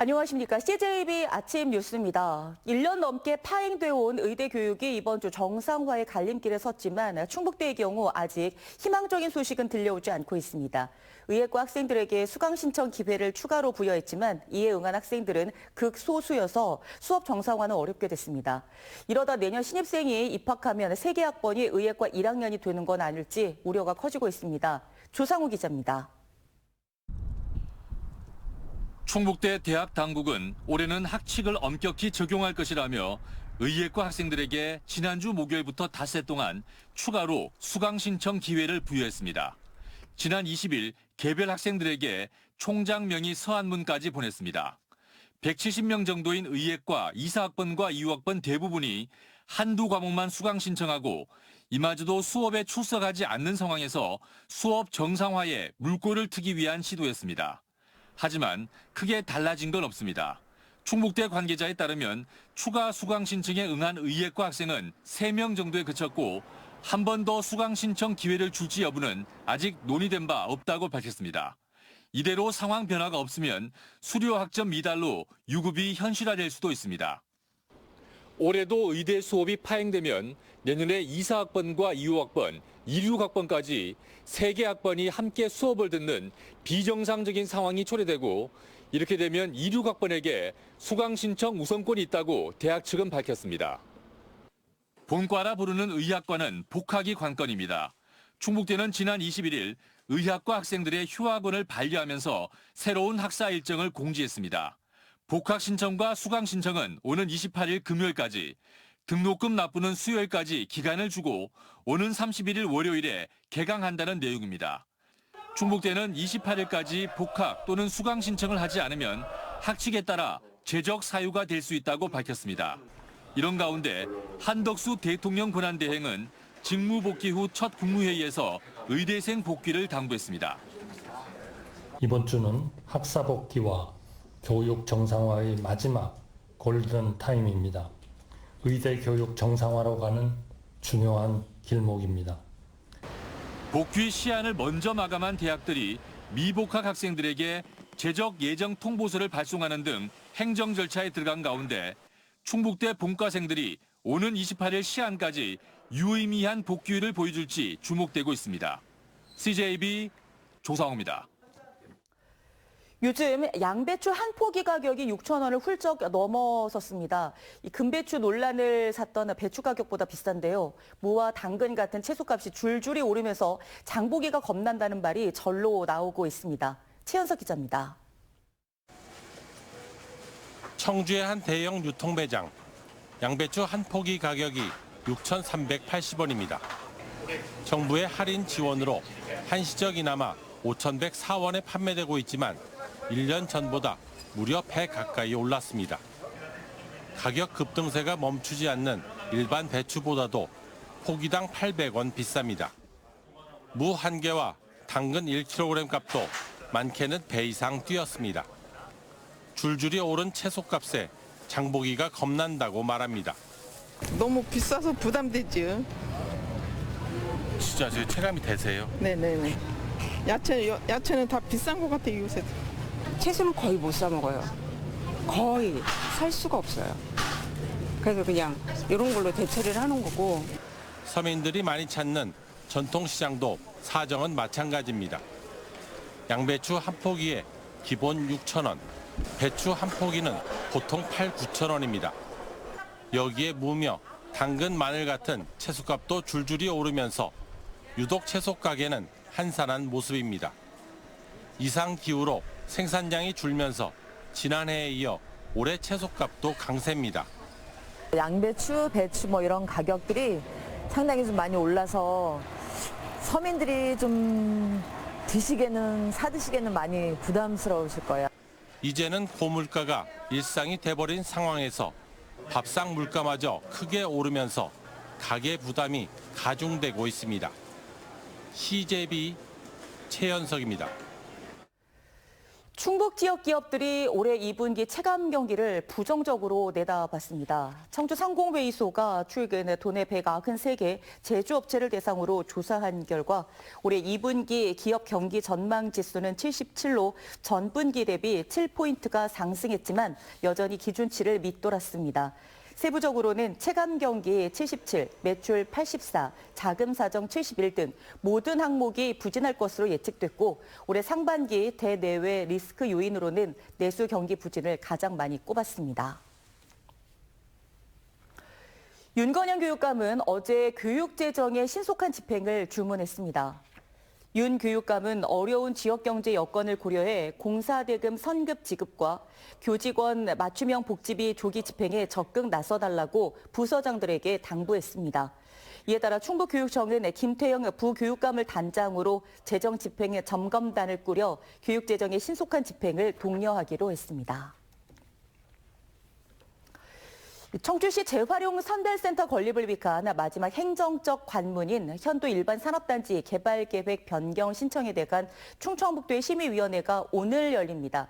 안녕하십니까. CJB 아침 뉴스입니다. 1년 넘게 파행되어 온 의대 교육이 이번 주 정상화의 갈림길에 섰지만 충북대의 경우 아직 희망적인 소식은 들려오지 않고 있습니다. 의예과 학생들에게 수강 신청 기회를 추가로 부여했지만 이에 응한 학생들은 극소수여서 수업 정상화는 어렵게 됐습니다. 이러다 내년 신입생이 입학하면 세개 학번이 의예과 1학년이 되는 건 아닐지 우려가 커지고 있습니다. 조상우 기자입니다. 충북대 대학 당국은 올해는 학칙을 엄격히 적용할 것이라며 의예과 학생들에게 지난주 목요일부터 닷새 동안 추가로 수강 신청 기회를 부여했습니다. 지난 20일 개별 학생들에게 총장 명의 서한문까지 보냈습니다. 170명 정도인 의예과 2사학번과 2학번 대부분이 한두 과목만 수강 신청하고 이마저도 수업에 출석하지 않는 상황에서 수업 정상화에 물꼬를 트기 위한 시도였습니다. 하지만 크게 달라진 건 없습니다. 충북대 관계자에 따르면 추가 수강 신청에 응한 의예과 학생은 3명 정도에 그쳤고 한 번 더 수강 신청 기회를 줄지 여부는 아직 논의된 바 없다고 밝혔습니다. 이대로 상황 변화가 없으면 수료 학점 미달로 유급이 현실화될 수도 있습니다. 올해도 의대 수업이 파행되면 내년에 2사학번과 2호학번, 26학번까지 3개 학번이 함께 수업을 듣는 비정상적인 상황이 초래되고 이렇게 되면 26학번에게 수강 신청 우선권이 있다고 대학 측은 밝혔습니다. 본과라 부르는 의학과는 복학이 관건입니다. 충북대는 지난 21일 의학과 학생들의 휴학원을 반려하면서 새로운 학사 일정을 공지했습니다. 복학 신청과 수강 신청은 오는 28일 금요일까지, 등록금 납부는 수요일까지 기간을 주고 오는 31일 월요일에 개강한다는 내용입니다. 충북대는 28일까지 복학 또는 수강 신청을 하지 않으면 학칙에 따라 제적 사유가 될 수 있다고 밝혔습니다. 이런 가운데 한덕수 대통령 권한대행은 직무 복귀 후 첫 국무회의에서 의대생 복귀를 당부했습니다. 이번 주는 학사 복귀와 교육 정상화의 마지막 골든 타임입니다. 의대 교육 정상화로 가는 중요한 길목입니다. 복귀 시한을 먼저 마감한 대학들이 미복학 학생들에게 재적 예정 통보서를 발송하는 등 행정 절차에 들어간 가운데 충북대 본과생들이 오는 28일 시한까지 유의미한 복귀를 보여줄지 주목되고 있습니다. CJB 조상우입니다. 요즘 양배추 한 포기 가격이 6천 원을 훌쩍 넘어섰습니다. 이 금배추 논란을 샀던 배추 가격보다 비싼데요. 무와 당근 같은 채소값이 줄줄이 오르면서 장보기가 겁난다는 말이 절로 나오고 있습니다. 최현석 기자입니다. 청주의 한 대형 유통매장. 양배추 한 포기 가격이 6,380원입니다. 정부의 할인 지원으로 한시적이나마 5,104원에 판매되고 있지만 1년 전보다 무려 배 가까이 올랐습니다. 가격 급등세가 멈추지 않는 일반 배추보다도 포기당 800원 비쌉니다. 무 1개와 당근 1kg 값도 많게는 배 이상 뛰었습니다. 줄줄이 오른 채소값에 장보기가 겁난다고 말합니다. 너무 비싸서 부담되죠. 진짜 체감이 되세요? 네네네. 야채는 다 비싼 것 같아요, 요새. 채소는 거의 못 사 먹어요. 거의 살 수가 없어요. 그래서 그냥 이런 걸로 대처를 하는 거고. 서민들이 많이 찾는 전통시장도 사정은 마찬가지입니다. 양배추 한 포기에 기본 6,000원, 배추 한 포기는 보통 8, 9,000원입니다. 여기에 무며 당근, 마늘 같은 채소값도 줄줄이 오르면서 유독 채소 가게는 한산한 모습입니다. 이상 기후로 생산량이 줄면서 지난해에 이어 올해 채소값도 강세입니다. 양배추, 배추 이런 가격들이 상당히 좀 많이 올라서 서민들이 좀 사드시기에는 많이 부담스러우실 거예요. 이제는 고물가가 일상이 돼버린 상황에서 밥상 물가마저 크게 오르면서 가계 부담이 가중되고 있습니다. CJB 최현석입니다. 충북 지역 기업들이 올해 2분기 체감 경기를 부정적으로 내다봤습니다. 청주 상공회의소가 최근 도내 193개 제조업체를 대상으로 조사한 결과 올해 2분기 기업 경기 전망 지수는 77로 전분기 대비 7포인트가 상승했지만 여전히 기준치를 밑돌았습니다. 세부적으로는 체감 경기 77, 매출 84, 자금 사정 71 등 모든 항목이 부진할 것으로 예측됐고 올해 상반기 대내외 리스크 요인으로는 내수 경기 부진을 가장 많이 꼽았습니다. 윤건영 교육감은 어제 교육재정의 신속한 집행을 주문했습니다. 윤 교육감은 어려운 지역경제 여건을 고려해 공사대금 선급 지급과 교직원 맞춤형 복지비 조기 집행에 적극 나서달라고 부서장들에게 당부했습니다. 이에 따라 충북교육청은 김태영 부교육감을 단장으로 재정 집행 점검단을 꾸려 교육재정의 신속한 집행을 독려하기로 했습니다. 청주시 재활용 선별센터 건립을 위한 마지막 행정적 관문인 현도 일반 산업단지 개발계획 변경 신청에 대한 충청북도의 심의위원회가 오늘 열립니다.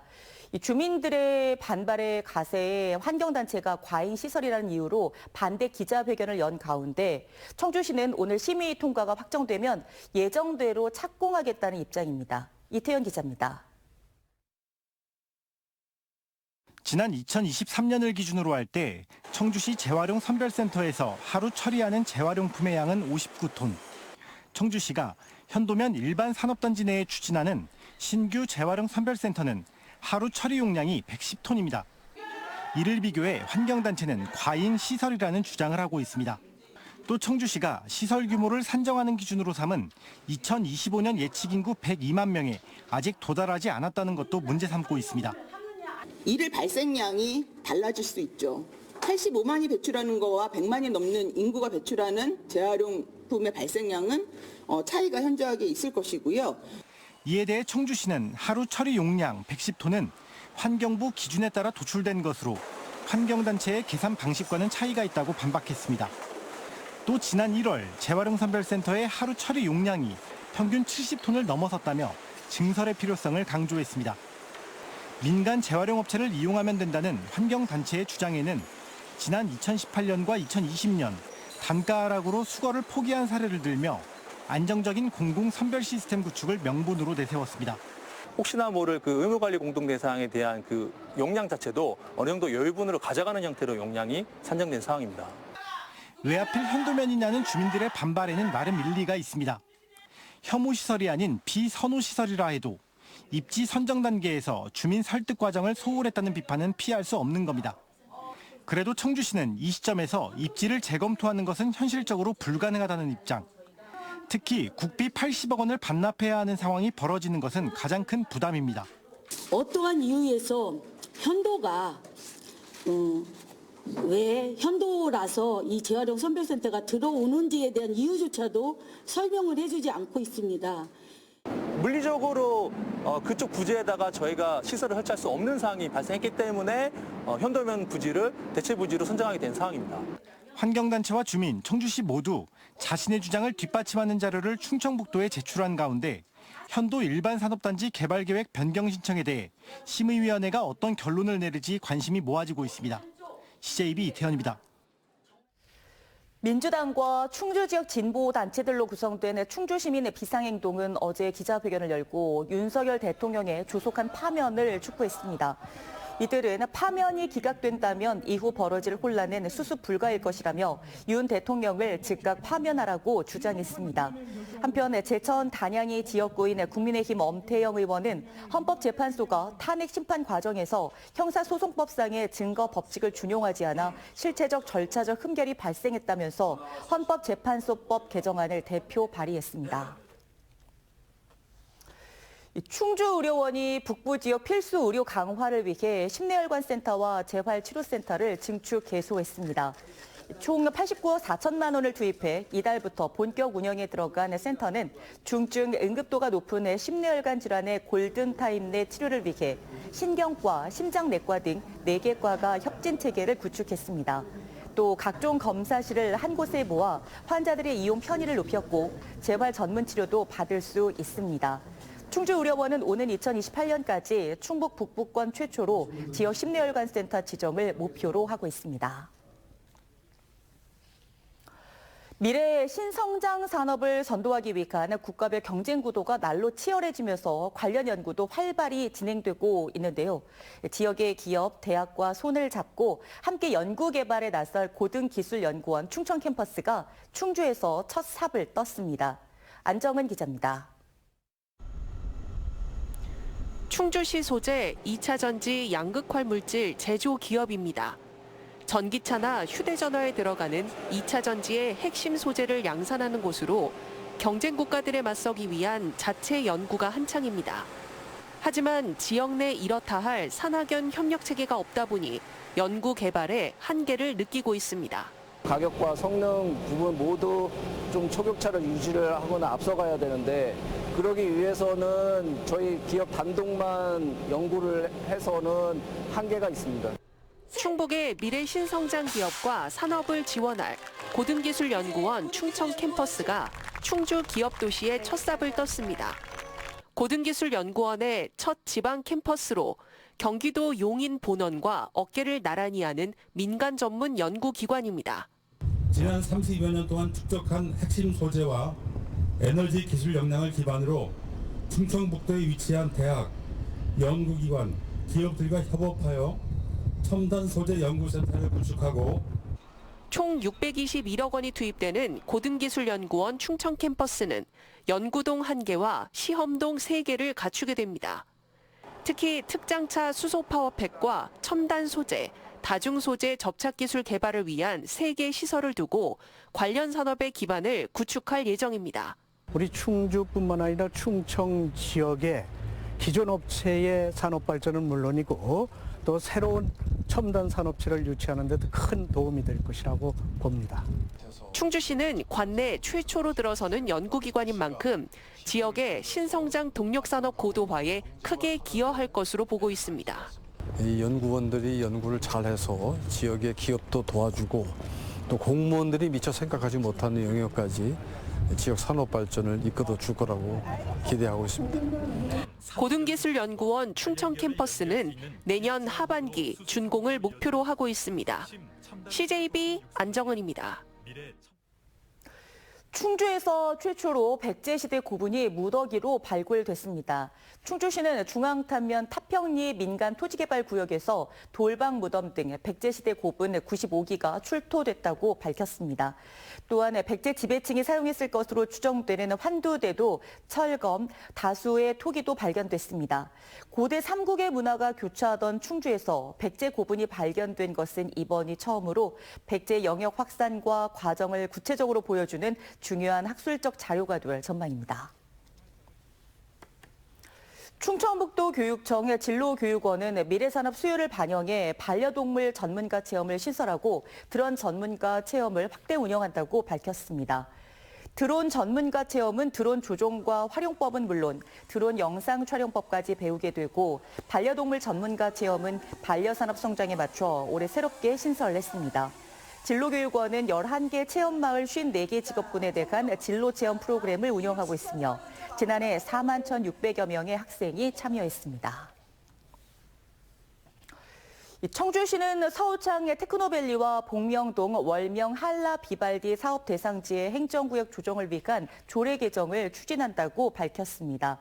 주민들의 반발에 가세해 환경단체가 과잉시설이라는 이유로 반대 기자회견을 연 가운데 청주시는 오늘 심의 통과가 확정되면 예정대로 착공하겠다는 입장입니다. 이태현 기자입니다. 지난 2023년을 기준으로 할 때 청주시 재활용 선별센터에서 하루 처리하는 재활용품의 양은 59톤. 청주시가 현도면 일반 산업단지 내에 추진하는 신규 재활용 선별센터는 하루 처리 용량이 110톤입니다. 이를 비교해 환경단체는 과잉 시설이라는 주장을 하고 있습니다. 또 청주시가 시설 규모를 산정하는 기준으로 삼은 2025년 예측 인구 102만 명에 아직 도달하지 않았다는 것도 문제 삼고 있습니다. 일일 발생량이 달라질 수 있죠. 85만이 배출하는 거와 100만이 넘는 인구가 배출하는 재활용품의 발생량은 차이가 현저하게 있을 것이고요. 이에 대해 청주시는 하루 처리 용량 110톤은 환경부 기준에 따라 도출된 것으로 환경단체의 계산 방식과는 차이가 있다고 반박했습니다. 또 지난 1월 재활용 선별센터의 하루 처리 용량이 평균 70톤을 넘어섰다며 증설의 필요성을 강조했습니다. 민간 재활용 업체를 이용하면 된다는 환경단체의 주장에는 지난 2018년과 2020년 단가 하락으로 수거를 포기한 사례를 들며 안정적인 공공 선별 시스템 구축을 명분으로 내세웠습니다. 혹시나 모를 그 의무관리 공동대상에 대한 그 용량 자체도 어느 정도 여유분으로 가져가는 형태로 용량이 산정된 상황입니다. 왜 하필 현도면이냐는 주민들의 반발에는 나름 일리가 있습니다. 혐오시설이 아닌 비선호시설이라 해도 입지 선정 단계에서 주민 설득 과정을 소홀했다는 비판은 피할 수 없는 겁니다. 그래도 청주시는 이 시점에서 입지를 재검토하는 것은 현실적으로 불가능하다는 입장. 특히 국비 80억 원을 반납해야 하는 상황이 벌어지는 것은 가장 큰 부담입니다. 어떠한 이유에서 현도가 왜 현도라서 이 재활용 선별센터가 들어오는지에 대한 이유조차도 설명을 해주지 않고 있습니다. 물리적으로 그쪽 부지에다가 저희가 시설을 설치할 수 없는 상황이 발생했기 때문에 현도면 부지를 대체 부지로 선정하게 된 상황입니다. 환경단체와 주민, 청주시 모두 자신의 주장을 뒷받침하는 자료를 충청북도에 제출한 가운데 현도 일반 산업단지 개발계획 변경 신청에 대해 심의위원회가 어떤 결론을 내릴지 관심이 모아지고 있습니다. CJB 이태현입니다. 민주당과 충주 지역 진보 단체들로 구성된 충주시민의 비상행동은 어제 기자회견을 열고 윤석열 대통령의 조속한 파면을 촉구했습니다. 이들은 파면이 기각된다면 이후 벌어질 혼란은 수습 불가일 것이라며 윤 대통령을 즉각 파면하라고 주장했습니다. 한편 제천 단양이 지역구인 국민의힘 엄태영 의원은 헌법재판소가 탄핵 심판 과정에서 형사소송법상의 증거 법칙을 준용하지 않아 실체적 절차적 흠결이 발생했다면서 헌법재판소법 개정안을 대표 발의했습니다. 충주의료원이 북부 지역 필수 의료 강화를 위해 심내혈관센터와 재활치료센터를 증축 개소했습니다. 총 89억 4천만 원을 투입해 이달부터 본격 운영에 들어간 센터는 중증 응급도가 높은 심내혈관 질환의 골든타임 내 치료를 위해 신경과, 심장내과 등 4개 과가 협진 체계를 구축했습니다. 또 각종 검사실을 한 곳에 모아 환자들의 이용 편의를 높였고 재활 전문 치료도 받을 수 있습니다. 충주의료원은 오는 2028년까지 충북 북부권 최초로 지역 심내혈관센터 지정을 목표로 하고 있습니다. 미래의 신성장 산업을 선도하기 위한 국가별 경쟁 구도가 날로 치열해지면서 관련 연구도 활발히 진행되고 있는데요. 지역의 기업, 대학과 손을 잡고 함께 연구 개발에 나설 고등기술연구원 충청 캠퍼스가 충주에서 첫 삽을 떴습니다. 안정은 기자입니다. 충주시 소재 2차 전지 양극화 물질 제조 기업입니다. 전기차나 휴대전화에 들어가는 2차 전지의 핵심 소재를 양산하는 곳으로 경쟁 국가들에 맞서기 위한 자체 연구가 한창입니다. 하지만 지역 내 이렇다 할 산학연 협력 체계가 없다 보니 연구 개발에 한계를 느끼고 있습니다. 가격과 성능 부분 모두 좀 초격차를 유지를 하거나 앞서가야 되는데 그러기 위해서는 저희 기업 단독만 연구를 해서는 한계가 있습니다. 충북의 미래 신성장 기업과 산업을 지원할 고등기술연구원 충청 캠퍼스가 충주 기업 도시에 첫 삽을 떴습니다. 고등기술연구원의 첫 지방 캠퍼스로 경기도 용인 본원과 어깨를 나란히 하는 민간 전문 연구기관입니다. 지난 30여 년 동안 축적한 핵심 소재와 에너지 기술 역량을 기반으로 충청북도에 위치한 대학, 연구기관, 기업들과 협업하여 첨단 소재 연구센터를 구축하고 총 621억 원이 투입되는 고등기술연구원 충청 캠퍼스는 연구동 1개와 시험동 3개를 갖추게 됩니다. 특히 특장차 수소 파워팩과 첨단 소재, 다중 소재 접착 기술 개발을 위한 3개 시설을 두고 관련 산업의 기반을 구축할 예정입니다. 우리 충주뿐만 아니라 충청 지역의 기존 업체의 산업 발전은 물론이고 또 새로운 첨단 산업체를 유치하는 데도 큰 도움이 될 것이라고 봅니다. 충주시는 관내 최초로 들어서는 연구기관인 만큼 지역의 신성장 동력산업 고도화에 크게 기여할 것으로 보고 있습니다. 이 연구원들이 연구를 잘해서 지역의 기업도 도와주고 또 공무원들이 미처 생각하지 못하는 영역까지 지역 산업 발전을 이끌어 줄 거라고 기대하고 있습니다. 고등기술연구원 충청 캠퍼스는 내년 하반기 준공을 목표로 하고 있습니다. CJB 안정은입니다. 충주에서 최초로 백제시대 고분이 무더기로 발굴됐습니다. 충주시는 중앙탄면 타평리 민간 토지개발구역에서 돌방 무덤 등 백제시대 고분 95기가 출토됐다고 밝혔습니다. 또한 백제 지배층이 사용했을 것으로 추정되는 환두대도 철검, 다수의 토기도 발견됐습니다. 고대 삼국의 문화가 교차하던 충주에서 백제 고분이 발견된 것은 이번이 처음으로 백제 영역 확산과 과정을 구체적으로 보여주는 중요한 학술적 자료가 될 전망입니다. 충청북도 교육청 진로교육원은 미래산업 수요를 반영해 반려동물 전문가 체험을 신설하고 드론 전문가 체험을 확대 운영한다고 밝혔습니다. 드론 전문가 체험은 드론 조종과 활용법은 물론 드론 영상 촬영법까지 배우게 되고 반려동물 전문가 체험은 반려산업 성장에 맞춰 올해 새롭게 신설했습니다. 진로교육원은 11개 체험마을 54개 직업군에 대한 진로체험 프로그램을 운영하고 있으며 지난해 4만 1,600여 명의 학생이 참여했습니다. 청주시는 서우창의 테크노밸리와 복명동 월명 한라 비발디 사업 대상지의 행정구역 조정을 위한 조례 개정을 추진한다고 밝혔습니다.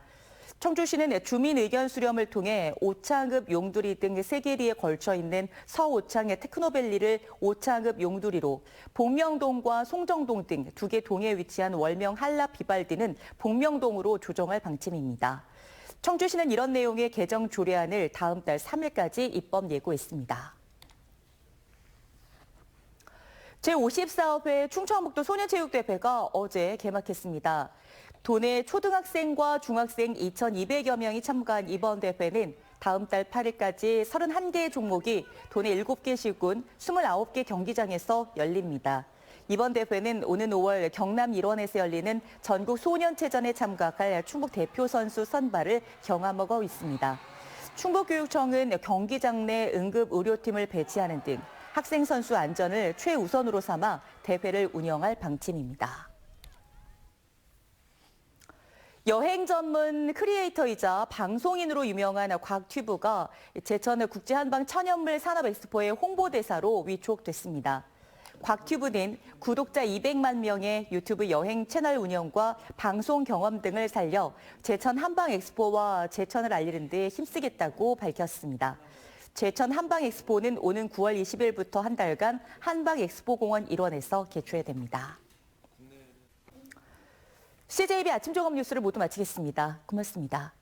청주시는 주민 의견 수렴을 통해 오창읍 용두리 등 3개리에 걸쳐 있는 서오창의 테크노밸리를 오창읍 용두리로, 복명동과 송정동 등 2개 동에 위치한 월명 한라 비발디는 복명동으로 조정할 방침입니다. 청주시는 이런 내용의 개정 조례안을 다음 달 3일까지 입법 예고했습니다. 제54회 충청북도 소년체육대회가 어제 개막했습니다. 도내 초등학생과 중학생 2,200여 명이 참가한 이번 대회는 다음 달 8일까지 31개의 종목이 도내 7개 시군 29개 경기장에서 열립니다. 이번 대회는 오는 5월 경남 일원에서 열리는 전국 소년체전에 참가할 충북 대표 선수 선발을 경함하고 있습니다. 충북교육청은 경기장 내 응급의료팀을 배치하는 등 학생 선수 안전을 최우선으로 삼아 대회를 운영할 방침입니다. 여행 전문 크리에이터이자 방송인으로 유명한 곽튜브가 제천 국제한방 천연물 산업엑스포의 홍보대사로 위촉됐습니다. 곽튜브는 구독자 200만 명의 유튜브 여행 채널 운영과 방송 경험 등을 살려 제천 한방엑스포와 제천을 알리는 데 힘쓰겠다고 밝혔습니다. 제천 한방엑스포는 오는 9월 20일부터 한 달간 한방엑스포공원 일원에서 개최됩니다. CJB 아침 종합 뉴스를 모두 마치겠습니다. 고맙습니다.